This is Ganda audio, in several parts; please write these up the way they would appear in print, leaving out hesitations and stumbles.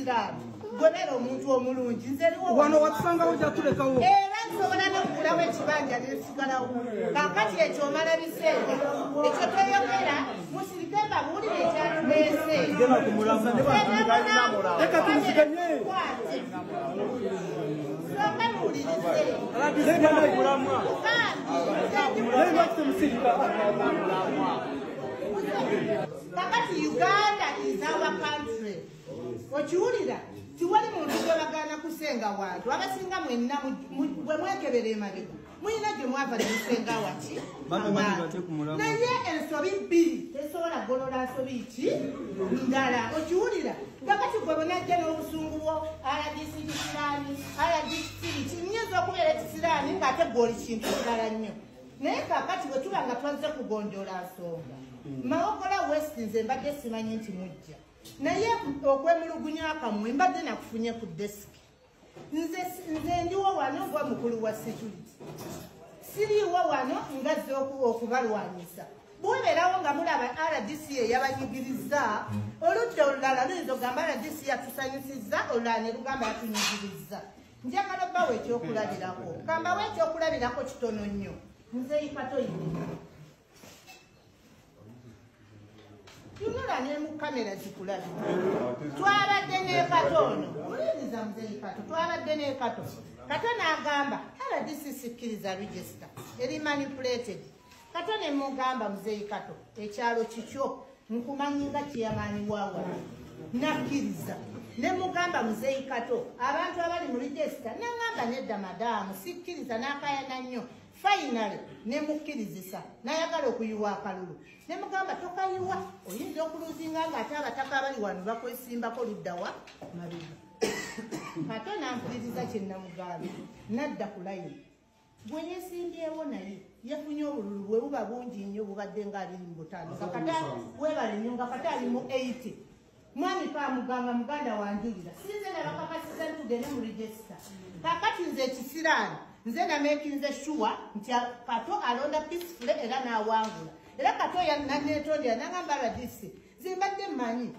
kisiraani gonera omuntu omulungi nzeriwo wano watusangawo gyatulekawo era nsobola n'okugulawo ekibanja nesigalawo kakati ekyo omala biseera ekyo toyogera musirike mbabuulire ekyatuleese leka tuziganye kakati Uganda is our country okiwulira tiwali muntu gwebagana kusenga wantu abasinga mwenna bwe mwekebera emabega muyina gye mwava nemusenga waki naye ensobi bbiri tesobola golola nsobi ki ndala okiwulira kakati gwe bwenajja n'obusungu bwo RDC kisiraani RDC kinyinza okubeera ekisiraani ng'ate gwoli kintu kirala nnyo naye kakati bwe tuba nga twaze kugonjoola nsonga Mawogola West nze mbadde simanyi nti mujja naye okwemulugunya akamwe mbadde nakufunye ku desiki nze ndiwo wano gwa mukulu wa security siriwo wano ngazze okubalwanyisa bwebeerawo nga mulaba RDC eyabanyigiriza oludda olulala luyinza ogamba RDC yatusanyusizza olulala ne lugamba yatunyigiriza njagala bbawo ekyokulabirako kambawo ekyokulabirako kitono nnyo nze ikatoyine tunula ne mu kamera zikulabira twabadde n'ekatono muliriza muzeyi kato twabadde n'ekato kato n'agamba RDC sikkiriza register eri manipulated kato ne mugamba muzeyi kato ekyalo kikyo nkumanyinga kiyamaani waawa nakkiriza ne mugamba muzeyi kato abantu abali mu register nangamba nedda madamu sikkiriza n'akayana nnyo finally ne mukkirizisa nayagala okuyiwa akalulu ne mugamba tokayiwa oyinza okuluzinga ng'ate abataka abali wano bakwesimbako luddawa mabega ate nampuliriza kyennamugambe nadda ku layini gwe yeesimbyewo naye yafunye obululu bwe buba bungi nnyo bubadde nga 25 kakata webale nnyo nga kata ali mu 80 mwami paamugamba muganda wanjulira sinze nabakakasiza ntugende mu register kakati nze ekisiraani nze namekinze sure nti kato alonda peacefully era n'awangula era kato yanetondera nagamba RDC zimbadde mmanyi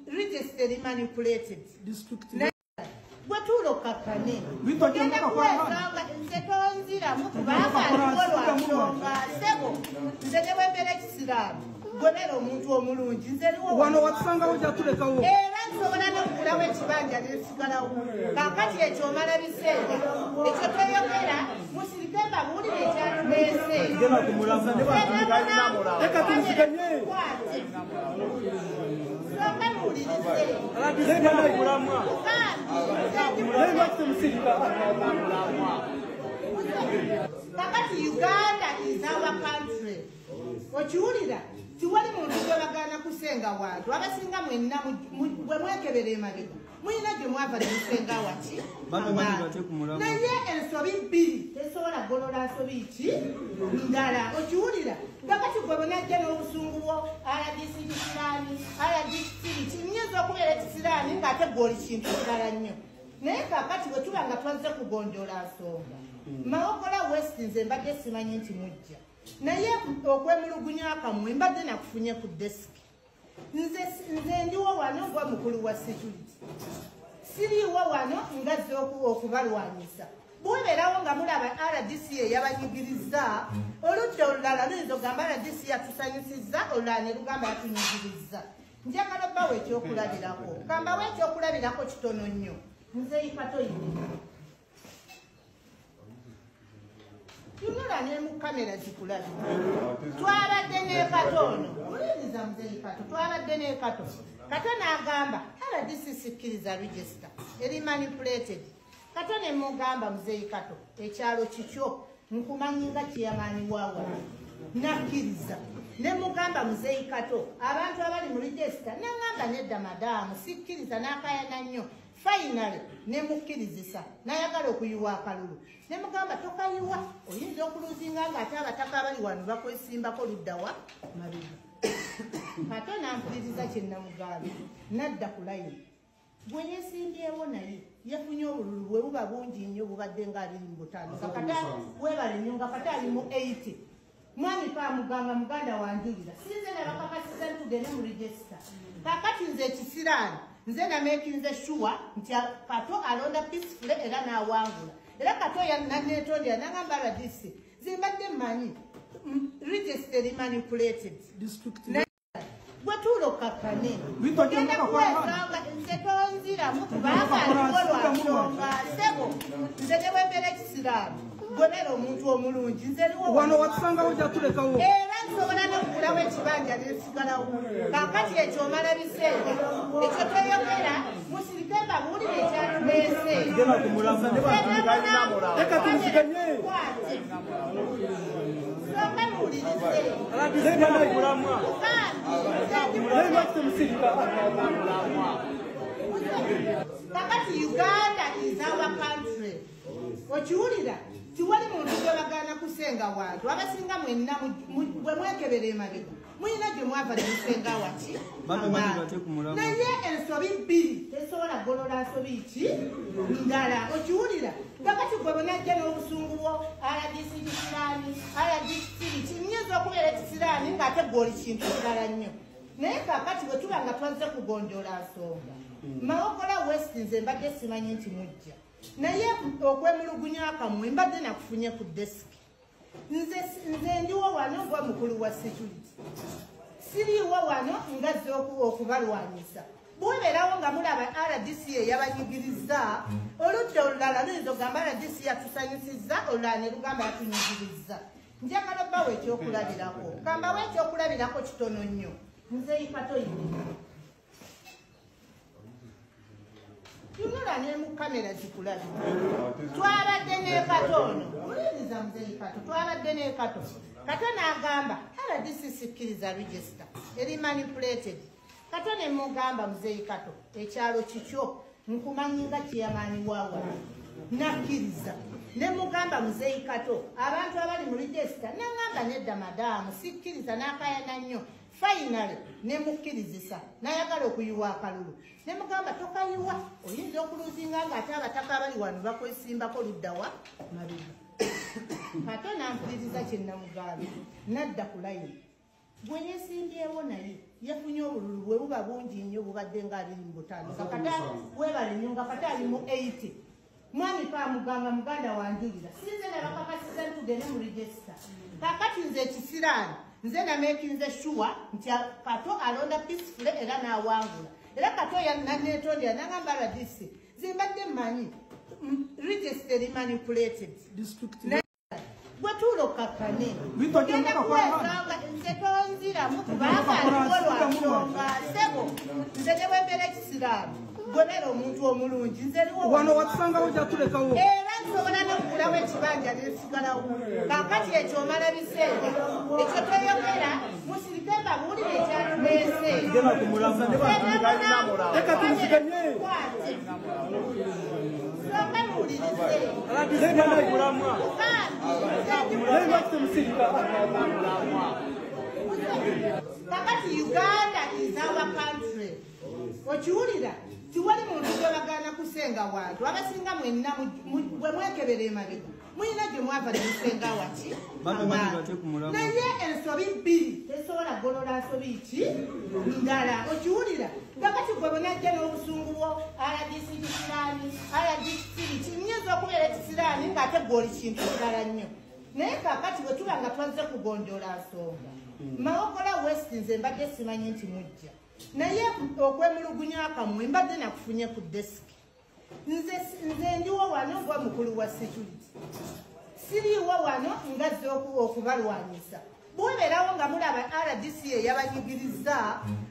register manipulated gwe tuulokakane ogenda kuwesanga nze tonziramu kubanga aliwo lwansonga sebo nze ne wembeera ekisiraani gonera omuntu omulungi nzeriwo wano watusangawo gyatulekawo era nsobola n'okugulawo ekibanja nesigalawo kakati ekyo omala biseera ekyo toyogera musirike mbabuulire ekyatuleese leka tuziganye soka muwulirize kakati Uganda is our country okiwulira tiwali muntu gwebagana kusenga wantu abasinga mwenna bwe mwekebera emabega muyina gye mwava nemusenga waki naye ensobi bbiri tesobola golola nsobi ki ndala okiwulira kakati gwe bwenajja n'obusungu bwo RDC kisiraani RDC kinyinza okubeera ekisiraani ng'ate gwoli kintu kirala nnyo naye kakati bwe tuba nga twaze kugonjoola nsonga Mawogola West nze mbadde simanyi nti mujja naye okwemulugunya akamwe mbadde nakufunye ku desiki nze ndiwo wano gwa mukulu wa security siriwo wano ngazze okubalwanyisa bwebeerawo nga mulaba RDC eyabanyigiriza oludda olulala luyinza ogamba RDC yatusanyusizza olulala ne lugamba yatunyigiriza njagala bbawo ekyokulabirako kambawo ekyokulabirako kitono nnyo nze ikatoyine tunula ne mu kamera zikulabira twabadde n'ekatono muliriza muzeyi kato twabadde n'ekato kato n'agamba RDC sikkiriza register eri manipulated kato ne mugamba muzeyi kato ekyalo kikyo nkumanyinga kiyamaani waawa nakkiriza ne mugamba muzeyi kato abantu abali mu register nangamba nedda madamu sikkiriza n'akayana nnyo finally ne mukkirizisa nayagala okuyiwa akalulu ne mugamba tokayiwa oyinza okuluzinga ng'ate abataka abali wano bakwesimbako luddawa mabega ate nampuliriza kyennamugambe nadda ku layini gwe yeesimbyewo naye yafunye obululu bwe buba bungi nnyo bubadde nga 25 kakata webale nnyo nga kata ali mu 80 mwami paamugamba muganda wanjulira sinze nabakakasiza ntugende mu register kakati nze ekisiraani nze namekinze sure nti Kato alonda peacefully era n'awangula. Era Kato yanneetondera n'agamba RDC zimbadde mmanyi registered manipulated. Bwe tulokakkane ogenda kuwesanga nze tonziramu kubanga aliwo lwansonga sebo nze ne bwembeera ekisiraamu gobera omuntu omulungi nze liwo wano watusangawo gyatulekawo era nsobola n'okugulawo ekibanja nesigalawo kaakati ekyo omala biseera ekyo tweyogera musirike mbabuulire ekyatuleese leka tumusiganye soka muwulirize kakati Uganda is our country okiwulira tiwali muntu gwebagaana kusenga wantu abasinga mwenna bwe mwekebera emabega mulina gye mwava nemusenga waki naye ensobi bbiri tesobola golola nsobi ki ndala okiwulira kakati gwe bwenajja n'obusungu bwo RDC kisiraani RDC kinyinza okubeera ekisiraani ng'ate gwoli kintu kirala nnyo naye kakati bwe tuba nga twaze kugonjoola nsonga Mawogola West nze mbadde simanyi nti mujja naye okwemulugunya akamwe mbadde nakufunye ku desiki nze ndiwo wano gwa mukulu wa security siriwo wano ngazze okubalwanyisa bwebeerawo nga mulaba RDC eyabanyigiriza oludda olulala luyinza ogamba RDC yatusanyusizza olulala ne lugamba yatunyigiriza njagala bbawo ekyokulabirako kambawo ekyokulabirako kitono nnyo nze Kato tunula ne mu kamera zikulabira twabadde ne Katono muliriza muzeyi Kato twabadde ne Kato Kato n'agamba RDC sikkiriza register eri manipulated Kato ne mugamba muzeyi Kato ekyalo kikyo nkumanyi nga kiyamaani waawa nakkiriza ne mugamba muzeyi Kato abantu abali mu register n'agamba nedda madaamu sikkiriza n'akayana nnyo finally ne mukkirizisa n'ayagala okuyiwa akalulu ne mugamba tokayiwa oyinza okuluzinga ng'ate abataka abali wano bakwesimbako luddawa mabega Kato nampuliriza kye namugamba nadda ku layini gwe yeesimbyewo naye yafunye obululu bwe buba bungi nnyo bubadde nga 25 kakata webale nnyo nga kata ali mu 80 mwami kaamugamba muganda wanjulira sinze nabakakasiza ntugende mu register kakati nze ekisiraani nze namekinze sure nti Kato alonda peacefully era n'awangula era Kato yanneetondera n'agamba RDC zimbadde mmanyi registered manipulated bwe tulokakkane ogenda kuwesanga nze tonziramu kubanga aliwo lwansonga sebo nze ne bwembeera ekisiraamu gobera omuntu omulungi nze liwo wano watusangawo gyatulekawo era nsobola n'okugulawo ekibanja nesigalawo kaakati ekyo omala biseera ekyo tweyogera musirike mbabuulire ekyatuleese leka tumusiganye soka muwulirize kakati Uganda is our country okiwulira tiwali muntu gwebagaana kusenga wantu abasinga mwenna bwe mwekebera emabega mulina gye mwava nemusenga waki naye ensobi bbiri tesobola golola nsobi ki ndala okiwulira kakati gwe bwenajja n'obusungu bwo RDC kisiraani RDC kinyinza okubeera ekisiraani ng'ate gwoli kintu kirala nnyo naye kakati bwe tuba nga twaze kugonjoola nsonga Mawogola West nze mbadde simanyi nti mujja naye okwemulugunya akamwe mbadde nakufunye ku desiki nze ndiwo wano gwa mukulu wa security siriwo wano ngazze okubalwanyisa bwebeerawo nga mulaba RDC eyabanyigiriza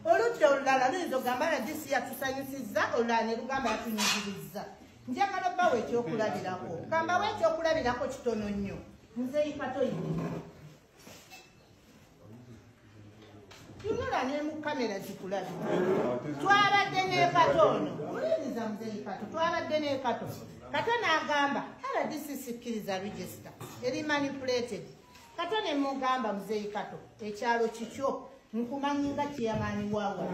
oludda olulala luyinza ogamba RDC yatusanyusizza olulala ne lugamba yatunyigiriza njagala bbawo ekyokulabirako kambawo ekyokulabirako kitono nnyo nze Kato tunula ne mu kamera zikulabira twabadde ne Katono muliriza muzeyi Kato twabadde ne Kato Kato n'agamba RDC sikkiriza register eri manipulated Kato ne mugamba muzeyi Kato ekyalo kikyo nkumanyi nga kiyamaani waawa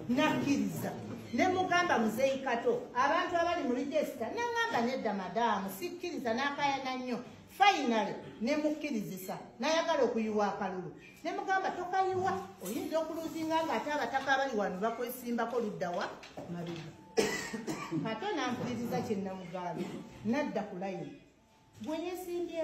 nakkiriza ne mugamba muzeyi Kato abantu abali mu register n'agamba nedda madaamu sikkiriza n'akayana nnyo finally ne mukkirizisa nayagala okuyiwa akalulu ne mugamba tokayiwa oyinza okuluzinga ng'ate abataka abali wano bakwesimbako luddawa mabega ate nampuliriza kye namugambye nadda ku layini gwe yeesimbyewo